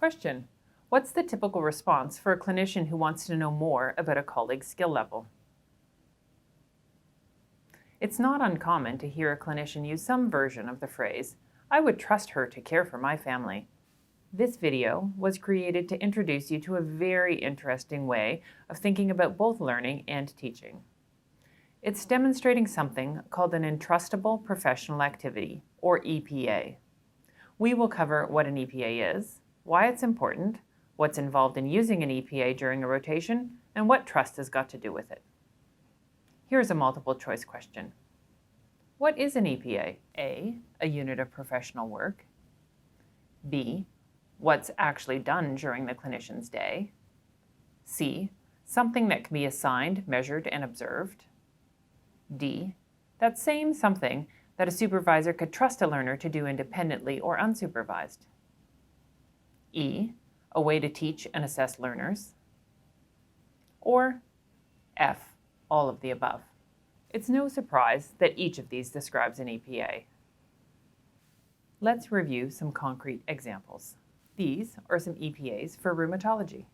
Question: what's the typical response for a clinician who wants to know more about a colleague's skill level? It's not uncommon to hear a clinician use some version of the phrase, "I would trust her to care for my family." This video was created to introduce you to a very interesting way of thinking about both learning and teaching. It's demonstrating something called an Entrustable Professional Activity, or EPA. We will cover what an EPA is, why it's important, what's involved in using an EPA during a rotation, and what trust has got to do with it. Here's a multiple choice question. What is an EPA? A unit of professional work. B, what's actually done during the clinician's day. C, something that can be assigned, measured, and observed. D, that same something that a supervisor could trust a learner to do independently or unsupervised. E, a way to teach and assess learners. Or F, all of the above. It's no surprise that each of these describes an EPA. Let's review some concrete examples. These are some EPAs for rheumatology: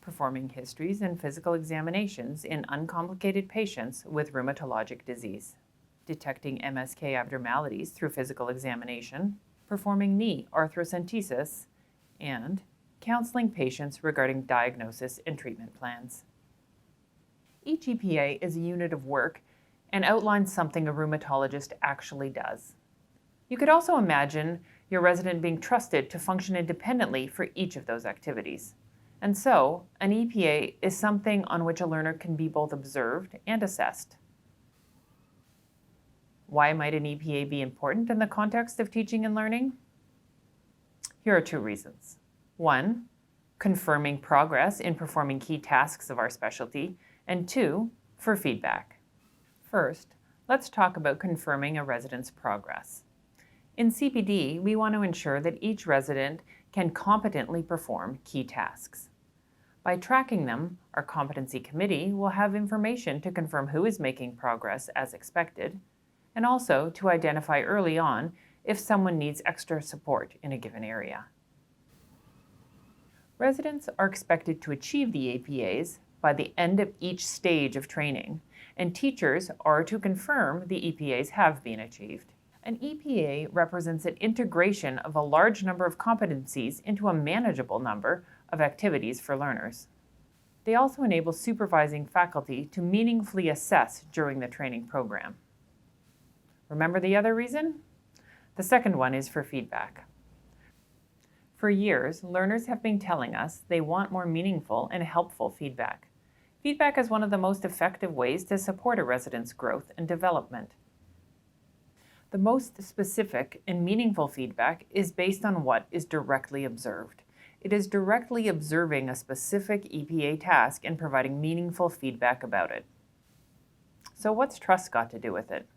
performing histories and physical examinations in uncomplicated patients with rheumatologic disease, detecting MSK abnormalities through physical examination, performing knee arthrocentesis, and counseling patients regarding diagnosis and treatment plans. Each EPA is a unit of work and outlines something a rheumatologist actually does. You could also imagine your resident being trusted to function independently for each of those activities. And so, an EPA is something on which a learner can be both observed and assessed. Why might an EPA be important in the context of teaching and learning? Here are two reasons. One, confirming progress in performing key tasks of our specialty, and two, for feedback. First, let's talk about confirming a resident's progress. In CPD, we want to ensure that each resident can competently perform key tasks. By tracking them, our competency committee will have information to confirm who is making progress as expected, and also to identify early on if someone needs extra support in a given area. Residents are expected to achieve the EPAs by the end of each stage of training, and teachers are to confirm the EPAs have been achieved. An EPA represents an integration of a large number of competencies into a manageable number of activities for learners. They also enable supervising faculty to meaningfully assess during the training program. Remember the other reason? The second one is for feedback. For years, learners have been telling us they want more meaningful and helpful feedback. Feedback is one of the most effective ways to support a resident's growth and development. The most specific and meaningful feedback is based on what is directly observed. It is directly observing a specific EPA task and providing meaningful feedback about it. So what's trust got to do with it?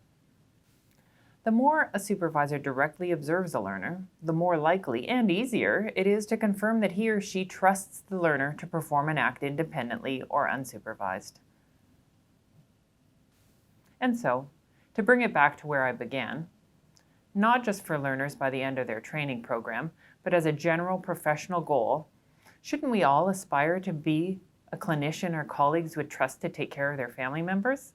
The more a supervisor directly observes a learner, the more likely and easier it is to confirm that he or she trusts the learner to perform an act independently or unsupervised. And so, to bring it back to where I began, not just for learners by the end of their training program, but as a general professional goal, shouldn't we all aspire to be a clinician our colleagues would trust to take care of their family members?